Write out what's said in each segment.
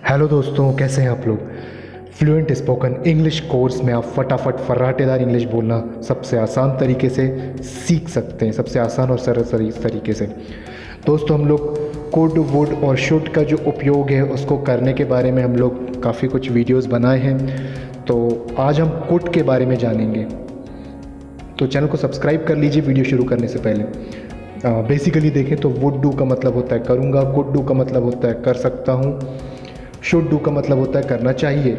Hello दोस्तों, कैसे हैं आप लोग। फ्लुएंट स्पोकन इंग्लिश कोर्स में आप फटाफट फर्राटेदार इंग्लिश बोलना सबसे आसान तरीके से सीख सकते हैं, सबसे आसान और सरल तरीके से। दोस्तों, हम लोग कुड, वुड और शुड का जो उपयोग है उसको करने के बारे में हम लोग काफ़ी कुछ वीडियोस बनाए हैं। तो आज हम कुड के बारे में जानेंगे। तो चैनल को सब्सक्राइब कर लीजिए वीडियो शुरू करने से पहले। बेसिकली देखें तो वुड डू का मतलब होता है करूँगा, कुड डू का मतलब होता है कर सकता हूँ, शुड डू का मतलब होता है करना चाहिए,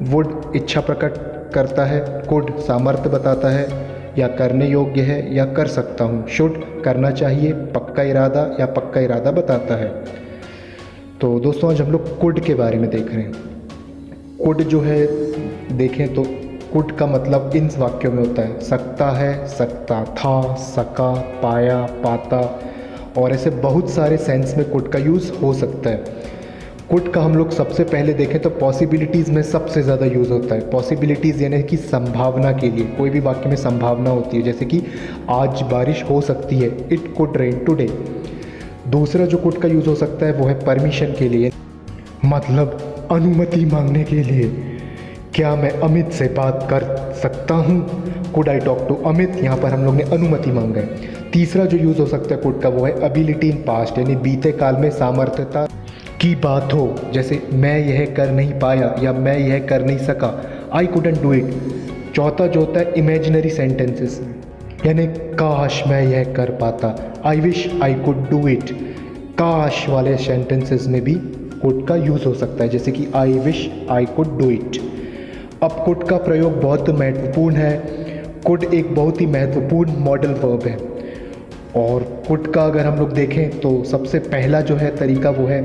वुड इच्छा प्रकट करता है, कुड सामर्थ्य बताता है या करने योग्य है या कर सकता हूँ, शुड करना चाहिए, पक्का इरादा या पक्का इरादा बताता है। तो दोस्तों, आज हम लोग कुड के बारे में देख रहे हैं। कुड जो है देखें तो कुड का मतलब इन वाक्यों में होता है सकता है, सकता था, सका, पाया, पाता, और ऐसे बहुत सारे सेंस में कुड का यूज़ हो सकता है। कुड का हम लोग सबसे पहले देखें तो पॉसिबिलिटीज़ में सबसे ज़्यादा यूज़ होता है। पॉसिबिलिटीज़ यानी कि संभावना के लिए, कोई भी वाक्य में संभावना होती है, जैसे कि आज बारिश हो सकती है, इट कुड रेन टुडे। दूसरा जो कुड का यूज़ हो सकता है वो है परमिशन के लिए, मतलब अनुमति मांगने के लिए। क्या मैं अमित से बात कर सकता हूँ, could I talk to Amit, यहाँ पर हम लोग ने अनुमति मांगा है। तीसरा जो यूज़ हो सकता है कुड का वो है एबिलिटी इन पास्ट, यानी बीते काल में सामर्थ्यता की बात हो, जैसे मैं यह कर नहीं पाया या मैं यह कर नहीं सका, आई कुडंट डू इट। चौथा जो होता है इमेजिनरी सेंटेंसेस, यानी काश मैं यह कर पाता, I wish I could do it. काश वाले सेंटेंसेस में भी कुड का यूज़ हो सकता है, जैसे कि आई wish I could do it. अब कुड का प्रयोग बहुत महत्वपूर्ण है। कुड एक बहुत ही महत्वपूर्ण मॉडल वर्ब है। और कुड का अगर हम लोग देखें तो सबसे पहला जो है तरीका वो है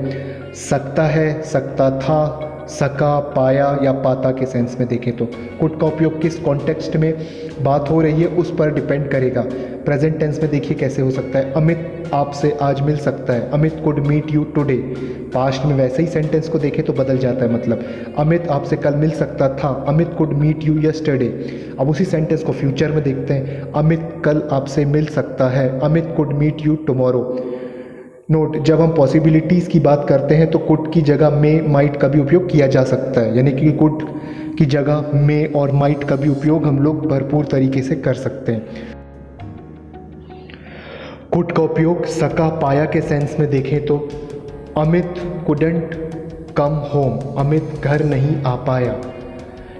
सकता है, सकता था, सका, पाया या पाता के सेंस में देखें तो। कुड का उपयोग किस कॉन्टेक्स्ट में बात हो रही है उस पर डिपेंड करेगा। प्रेजेंट टेंस में देखिए कैसे हो सकता है, अमित आपसे आज मिल सकता है, Amit could meet you today. Past में वैसे ही सेंटेंस को देखें तो बदल जाता है, मतलब अमित आपसे कल मिल सकता था, Amit could meet you yesterday. अब उसी सेंटेंस को फ्यूचर में देखते हैं, अमित कल आपसे मिल सकता है, Amit could meet you tomorrow. Note, जब हम पॉसिबिलिटीज़ की बात करते हैं तो कुड की जगह में, माइट का भी उपयोग किया जा सकता है, यानी कि कुड की जगह में और माइट का भी उपयोग हम लोग भरपूर तरीके से कर सकते हैं। कुड का उपयोग सका, पाया के सेंस में देखें तो Amit couldn't come home, Amit घर नहीं आ पाया,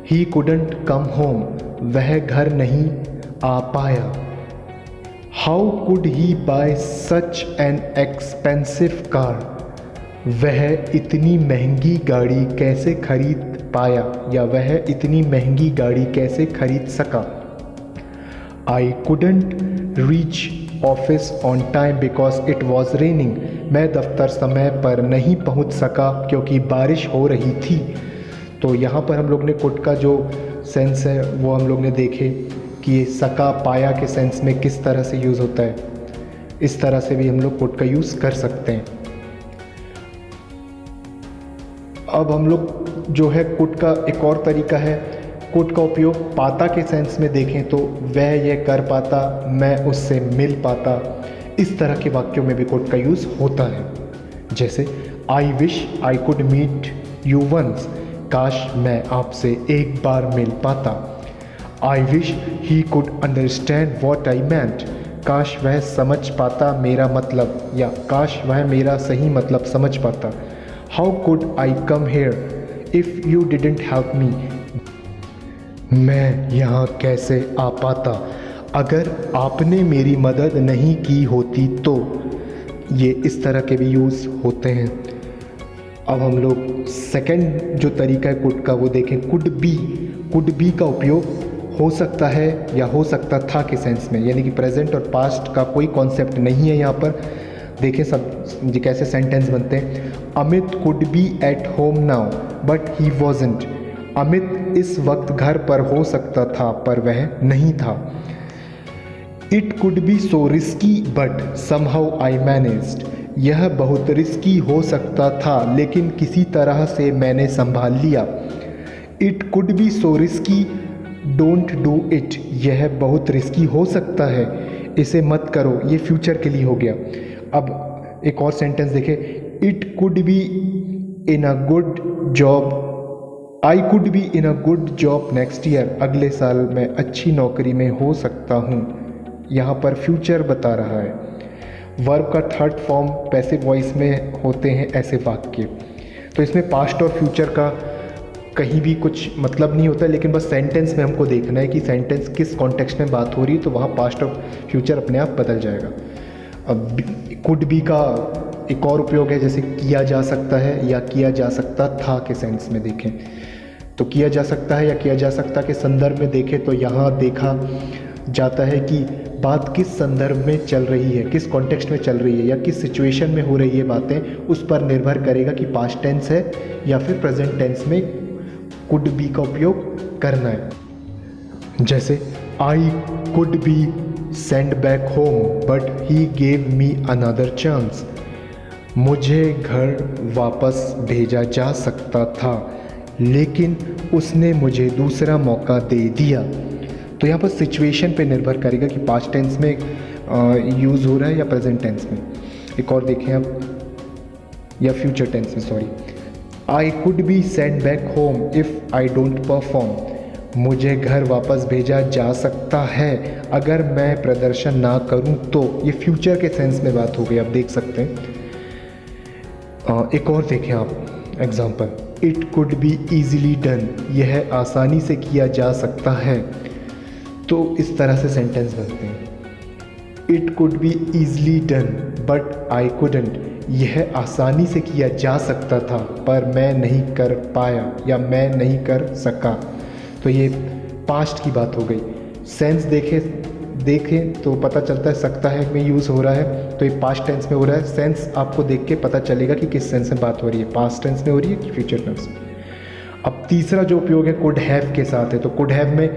ही कुडंट कम होम, वह घर नहीं आ पाया। How could he bye such an expensive car, वह इतनी महंगी गाड़ी कैसे खरीद पाया या वह इतनी महंगी गाड़ी कैसे खरीद सका। I couldn't reach office on time because it was raining, मैं दफ्तर समय पर नहीं पहुंच सका क्योंकि बारिश हो रही थी। तो यहाँ पर हम लोग ने कुड का जो सेंस है वो हम लोग ने देखे कि ये सका, पाया के सेंस में किस तरह से यूज़ होता है। इस तरह से भी हम लोग कुड का यूज़ कर सकते हैं। अब हम लोग जो है कुड का एक और तरीका है, कुड का उपयोग पाता के सेंस में देखें तो वह यह कर पाता, मैं उससे मिल पाता। इस तरह के वाक्यों में भी कुड का यूज़ होता है, जैसे I wish I could meet you once, काश मैं आपसे एक बार मिल पाता। I wish he could understand what I meant, काश वह समझ पाता मेरा मतलब या काश वह मेरा सही मतलब समझ पाता। How could I come here if you didn't help me, मैं यहाँ कैसे आ पाता अगर आपने मेरी मदद नहीं की होती तो। ये इस तरह के भी यूज़ होते हैं। अब हम लोग सेकंड जो तरीका है कुड का वो देखें, कुड बी। कुड बी का उपयोग हो सकता है या हो सकता था के सेंस में, यानी कि प्रेजेंट और पास्ट का कोई कॉन्सेप्ट नहीं है यहाँ पर। देखें सब कैसे सेंटेंस बनते हैं, Amit could be at home now but he wasn't, Amit इस वक्त घर पर हो सकता था पर वह नहीं था। It could be so risky but somehow I managed, यह बहुत रिस्की हो सकता था लेकिन किसी तरह से मैंने संभाल लिया। It could be so risky don't do it, यह बहुत रिस्की हो सकता है, इसे मत करो। ये फ्यूचर के लिए हो गया। अब एक और सेंटेंस देखें, it could be in a good job I could be in a good job next year, अगले साल मैं अच्छी नौकरी में हो सकता हूँ। यहाँ पर फ्यूचर बता रहा है। वर्ब का थर्ड फॉर्म पैसिव वॉइस में होते हैं ऐसे वाक्य, तो इसमें पास्ट और फ्यूचर का कहीं भी कुछ मतलब नहीं होता, लेकिन बस सेंटेंस में हमको देखना है कि सेंटेंस किस कॉन्टेक्स्ट में बात हो रही है, तो वहाँ पास्ट और फ्यूचर अपने आप बदल जाएगा। अब कुड बी का एक और उपयोग है, जैसे किया जा सकता है या किया जा सकता था के सेंस में देखें तो किया जा सकता है या किया जा सकता के संदर्भ में देखें तो यहाँ देखा जाता है कि बात किस संदर्भ में चल रही है, किस कॉन्टेक्स्ट में चल रही है या किस सिचुएशन में हो रही है बातें, उस पर निर्भर करेगा कि पास्ट टेंस है या फिर प्रेजेंट टेंस में कुड बी का उपयोग करना है। जैसे I could be send back home but he gave me another chance, मुझे घर वापस भेजा जा सकता था लेकिन उसने मुझे दूसरा मौका दे दिया। तो यहाँ पर सिचुएशन पे निर्भर करेगा कि पास्ट टेंस में यूज़ हो रहा है या प्रेजेंट टेंस में। एक और देखें आप, या फ्यूचर टेंस में, sorry. I could be send back home if I don't perform, मुझे घर वापस भेजा जा सकता है अगर मैं प्रदर्शन ना करूं तो। ये फ्यूचर के सेंस में बात हो गई, आप देख सकते हैं। एक और देखें आप example, it could be easily done, यह आसानी से किया जा सकता है। तो इस तरह से सेंटेंस बनते हैं। It could be easily done but I couldn't, यह आसानी से किया जा सकता था पर मैं नहीं कर पाया या मैं नहीं कर सका। तो ये पास्ट की बात हो गई। सेंस देखें तो पता चलता है सकता है में यूज़ हो रहा है, तो ये पास्ट टेंस में हो रहा है। सेंस आपको देख के पता चलेगा कि किस सेंस में बात हो रही है, पास्ट टेंस में हो रही है कि फ्यूचर टेंस में। अब तीसरा जो उपयोग है कुड हैव के साथ है, तो कुड हैव में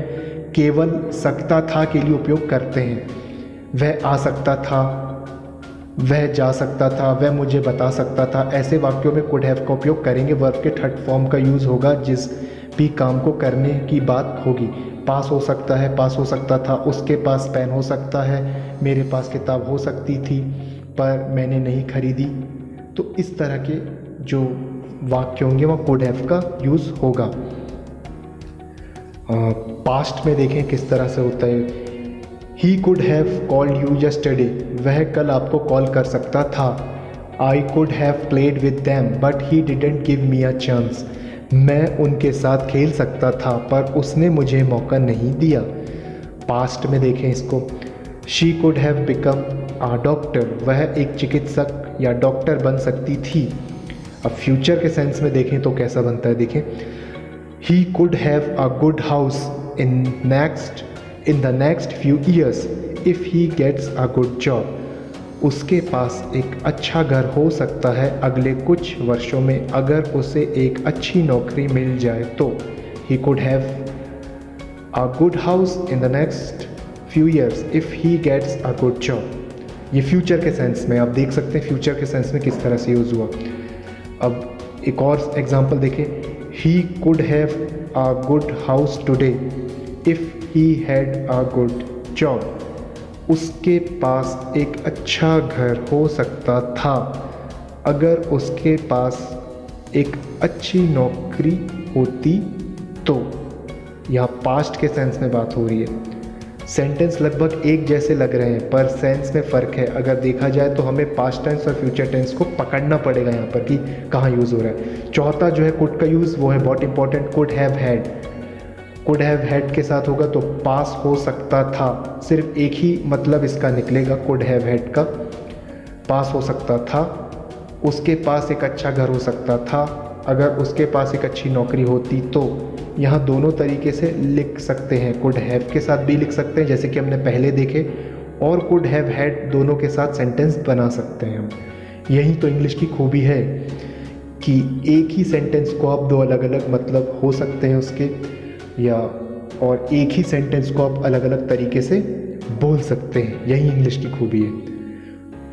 केवल सकता था के लिए उपयोग करते हैं। वह आ सकता था, वह जा सकता था, वह मुझे बता सकता था, ऐसे वाक्यों में कुड हैव का उपयोग करेंगे। वर्ब के थर्ड फॉर्म का यूज़ होगा जिस भी काम को करने की बात होगी। पास हो सकता है, पास हो सकता था, उसके पास पेन हो सकता है, मेरे पास किताब हो सकती थी पर मैंने नहीं खरीदी। तो इस तरह के जो वाक्य होंगे वहाँ कुड हैव का यूज़ होगा। पास्ट में देखें किस तरह से होता है। ही could have called you yesterday, वह कल आपको कॉल कर सकता था। I could have played with them but he didn't give me a chance, मैं उनके साथ खेल सकता था पर उसने मुझे मौका नहीं दिया। पास्ट में देखें इसको, she could have become a doctor, वह एक चिकित्सक या डॉक्टर बन सकती थी। अब फ्यूचर के सेंस में देखें तो कैसा बनता है, देखें। He could have a good house in the next few years if he gets a good job, उसके पास एक अच्छा घर हो सकता है अगले कुछ वर्षों में अगर उसे एक अच्छी नौकरी मिल जाए तो। He could have a good house in the next few years if he gets a good job. ये फ्यूचर के सेंस में आप देख सकते हैं फ्यूचर के सेंस में किस तरह से यूज़ हुआ। अब एक और एग्जांपल देखें, he could have a good house today if he had a good job, उसके पास एक अच्छा घर हो सकता था अगर उसके पास एक अच्छी नौकरी होती तो। यहाँ पास्ट के सेंस में बात हो रही है। सेंटेंस लगभग एक जैसे लग रहे हैं पर सेंस में फ़र्क है। अगर देखा जाए तो हमें पास्ट टेंस और फ्यूचर टेंस को पकड़ना पड़ेगा यहाँ पर कि कहाँ यूज़ हो रहा है। चौथा जो है कुड का यूज़, वो है बहुत important, could have had. Could have had के साथ होगा तो पास हो सकता था, सिर्फ एक ही मतलब इसका निकलेगा कुड हैव हैड का, पास हो सकता था। उसके पास एक अच्छा घर हो सकता था अगर उसके पास एक अच्छी नौकरी होती तो। यहाँ दोनों तरीके से लिख सकते हैं, कुड हैव के साथ भी लिख सकते हैं जैसे कि हमने पहले देखे, और कुड हैव हैड दोनों के साथ सेंटेंस बना सकते हैं हम। यही तो इंग्लिश की खूबी है कि एक ही सेंटेंस को आप दो अलग अलग मतलब हो सकते हैं उसके, या और एक ही सेंटेंस को आप अलग अलग तरीके से बोल सकते हैं। यही इंग्लिश की खूबी है।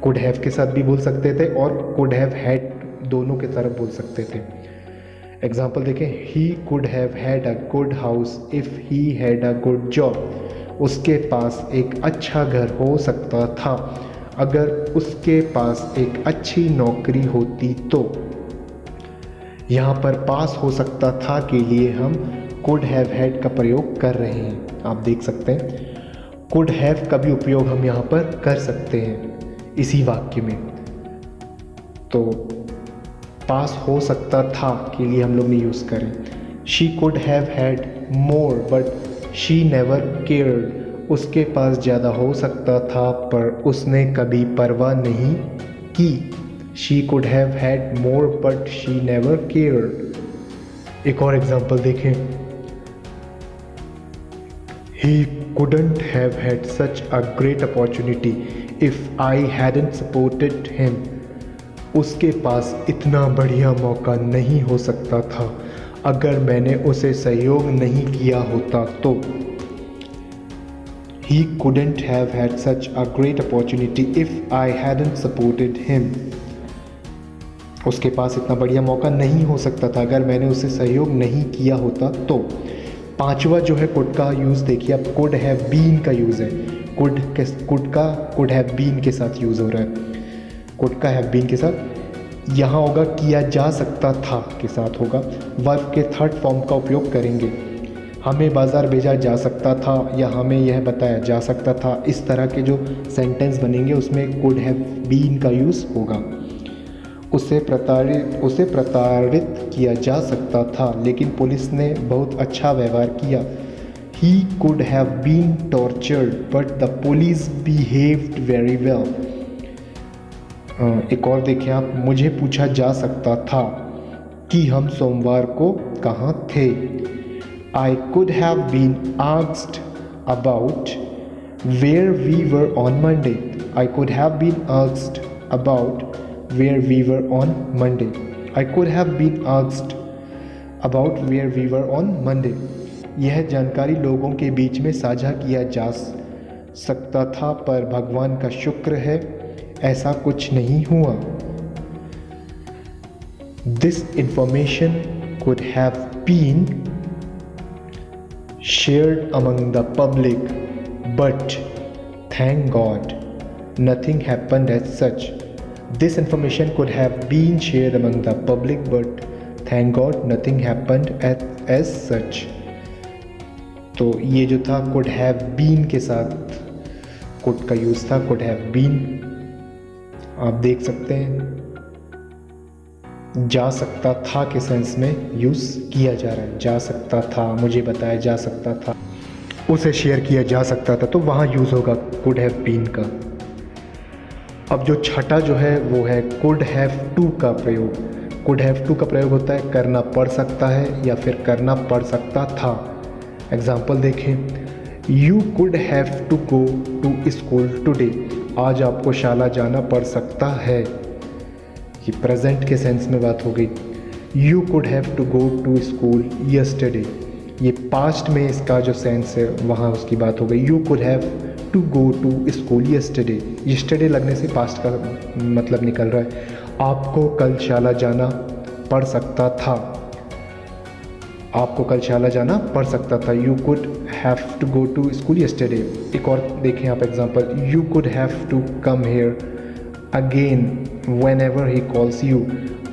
कुड हैव के साथ भी बोल सकते थे और कुड हैव हैड दोनों के तरफ बोल सकते थे। एग्जाम्पल देखें, he could have had a good house if he had a good job, उसके पास एक अच्छा घर हो सकता था अगर उसके पास एक अच्छी नौकरी होती तो। यहाँ पर पास हो सकता था के लिए हम कुड हैव हैड का प्रयोग कर रहे हैं। आप देख सकते हैं कुड हैव का भी उपयोग हम यहाँ पर कर सकते हैं इसी वाक्य में। तो पास हो सकता था के लिए हम लोग ने यूज़ करें। She could have had more but she never cared. उसके पास ज़्यादा हो सकता था पर उसने कभी परवाह नहीं की। She could have had more but she never cared. एक और एग्जाम्पल देखें। He couldn't have had such a great opportunity if I hadn't supported him. उसके पास इतना बढ़िया मौका नहीं हो सकता था अगर मैंने उसे सहयोग नहीं किया होता तो। He couldn't have had such a great opportunity if I hadn't supported him. उसके पास इतना बढ़िया मौका नहीं हो सकता था अगर मैंने उसे सहयोग नहीं किया होता तो। पांचवा जो है कुड का यूज़ देखिए आप, कुड हैव बीन का यूज़ है। कुड का कुड हैव बीन के साथ यूज़ हो रहा है। कुड का हैव बीन के साथ यहाँ होगा किया जा सकता था के साथ होगा। वर्ब के थर्ड फॉर्म का उपयोग करेंगे। हमें बाज़ार भेजा जा सकता था या हमें यह बताया जा सकता था, इस तरह के जो सेंटेंस बनेंगे उसमें कुड हैव बीन का यूज़ होगा। उसे प्रताड़ित किया जा सकता था लेकिन पुलिस ने बहुत अच्छा व्यवहार किया। He could have been tortured but the police behaved very well. एक और देखें आप, मुझे पूछा जा सकता था कि हम सोमवार को कहाँ थे। I could have been asked about where we were on Monday. I could have been asked about where we were on Monday. I could have been asked about where we were on Monday. यह जानकारी लोगों के बीच में साझा किया जा सकता था पर भगवान का शुक्र है ऐसा कुछ नहीं हुआ। This information could have been shared among the public but thank God nothing happened as such. This information could have been shared among the public but thank God nothing happened as such. तो ये जो था could have been के साथ could का use था, could have been। आप देख सकते हैं जा सकता था के सेंस में यूज़ किया जा रहा है। जा सकता था, मुझे बताया जा सकता था, उसे शेयर किया जा सकता था, तो वहाँ यूज़ होगा could have been का। अब जो छठा जो है वो है कुड हैव टू का प्रयोग। कुड हैव टू का प्रयोग होता है करना पड़ सकता है या फिर करना पड़ सकता था। एग्जाम्पल देखें। You could have to go to school today. आज आपको शाला जाना पड़ सकता है। ये प्रेजेंट के सेंस में बात हो गई। You could have to go to school yesterday. ये पास्ट में इसका जो सेंस है वहाँ उसकी बात हो गई। You could have to go to school yesterday. Yesterday लगने से पास्ट का मतलब निकल रहा है। आपको कल शाला जाना पड़ सकता था। आपको कल शाला जाना पड़ सकता था। You could have to go to school yesterday. एक और देखें आप example. You could have to come here again whenever he calls you.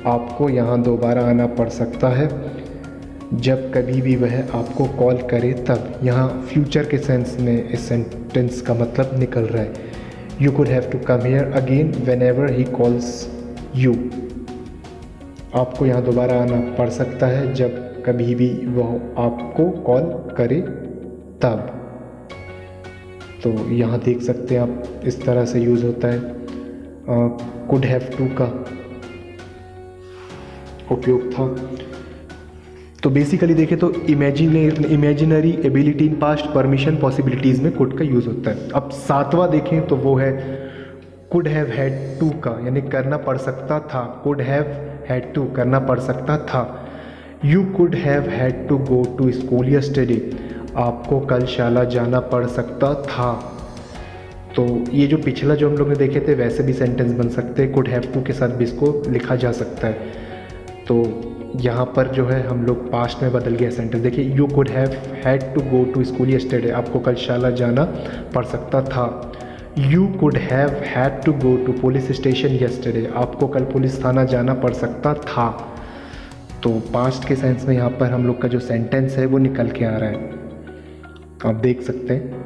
आपको यहाँ दोबारा आना पड़ सकता है जब कभी भी वह आपको कॉल करे तब। यहाँ फ्यूचर के सेंस में इस सेंटेंस का मतलब निकल रहा है। You could have to come here again whenever he calls you. आपको यहाँ दोबारा आना पड़ सकता है जब कभी भी वह आपको कॉल करे तब। तो यहाँ देख सकते हैं आप इस तरह से यूज़ होता है कुड हैव टू का उपयोग था। तो बेसिकली देखें तो imaginary ability in past permission possibilities में कुड का यूज़ होता है। अब सातवां देखें तो वो है कुड हैव हैड टू का, यानी करना पड़ सकता था। कुड हैव हैड टू करना पड़ सकता था। You could have had to go to school yesterday. आपको कल शाला जाना पड़ सकता था। तो ये जो पिछला जो हम लोग ने देखे थे वैसे भी सेंटेंस बन सकते हैं। कुड हैव टू के साथ भी इसको लिखा जा सकता है। तो यहाँ पर जो है हम लोग पास्ट में बदल गया सेंटेंस। देखिए you could have had to go to school yesterday. आपको कल शाला जाना पड़ सकता था। You could have had to go to police station yesterday. आपको कल पुलिस थाना जाना पड़ सकता था। तो पास्ट के सेंस में यहाँ पर हम लोग का जो सेंटेंस है वो निकल के आ रहा है, आप देख सकते हैं।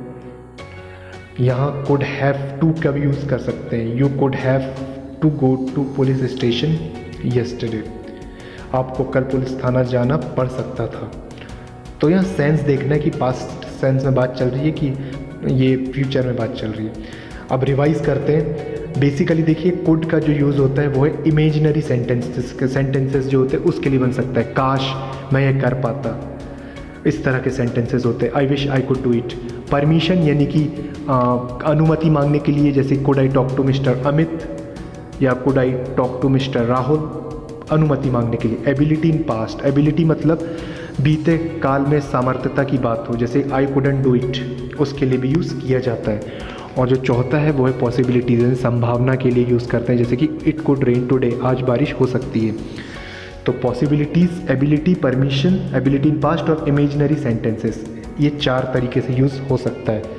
यहाँ कुड हैव टू कब यूज़ कर सकते हैं, you could have to go to police station yesterday, आपको कल पुलिस थाना जाना पड़ सकता था। तो यहाँ सेंस देखना है कि पास्ट सेंस में बात चल रही है कि ये फ्यूचर में बात चल रही है। अब रिवाइज करते हैं। बेसिकली देखिए कुड का जो यूज़ होता है वो है इमेजिनरी सेंटेंसेस जो होते हैं उसके लिए बन सकता है। काश मैं ये कर पाता, इस तरह के सेंटेंसेस होते हैं। I wish I could do it. Permission यानी कि अनुमति मांगने के लिए, जैसे could I talk to mister Amit या could I talk to mister Rahul, अनुमति मांगने के लिए। एबिलिटी इन पास्ट, एबिलिटी मतलब बीते काल में सामर्थ्यता की बात हो, जैसे आई कुडंट डू इट, उसके लिए भी यूज़ किया जाता है। और जो चौथा है वो है पॉसिबिलिटीज़, संभावना के लिए यूज़ करते हैं, जैसे कि इट कुड रेन टुडे, आज बारिश हो सकती है। तो possibilities, ability, permission, ability in past और इमेजिनरी सेंटेंसेस, ये 4 तरीके से यूज़ हो सकता है।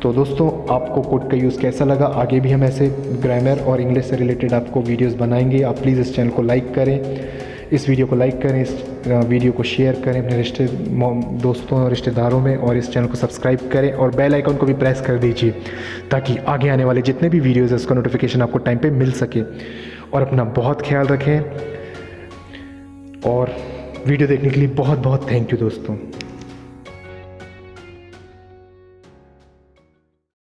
तो दोस्तों आपको कोड का यूज़ कैसा लगा? आगे भी हम ऐसे ग्रामर और इंग्लिश से रिलेटेड आपको वीडियोस बनाएंगे। आप प्लीज़ इस चैनल को लाइक करें, इस वीडियो को लाइक करें, इस वीडियो को शेयर करें अपने दोस्तों और रिश्तेदारों में, और इस चैनल को सब्सक्राइब करें और बेल आइकन को भी प्रेस कर दीजिए ताकि आगे आने वाले जितने भी वीडियोज़ हैं उसका नोटिफिकेशन आपको टाइम पे मिल सके। और अपना बहुत ख्याल रखें, और वीडियो देखने के लिए बहुत बहुत थैंक यू दोस्तों।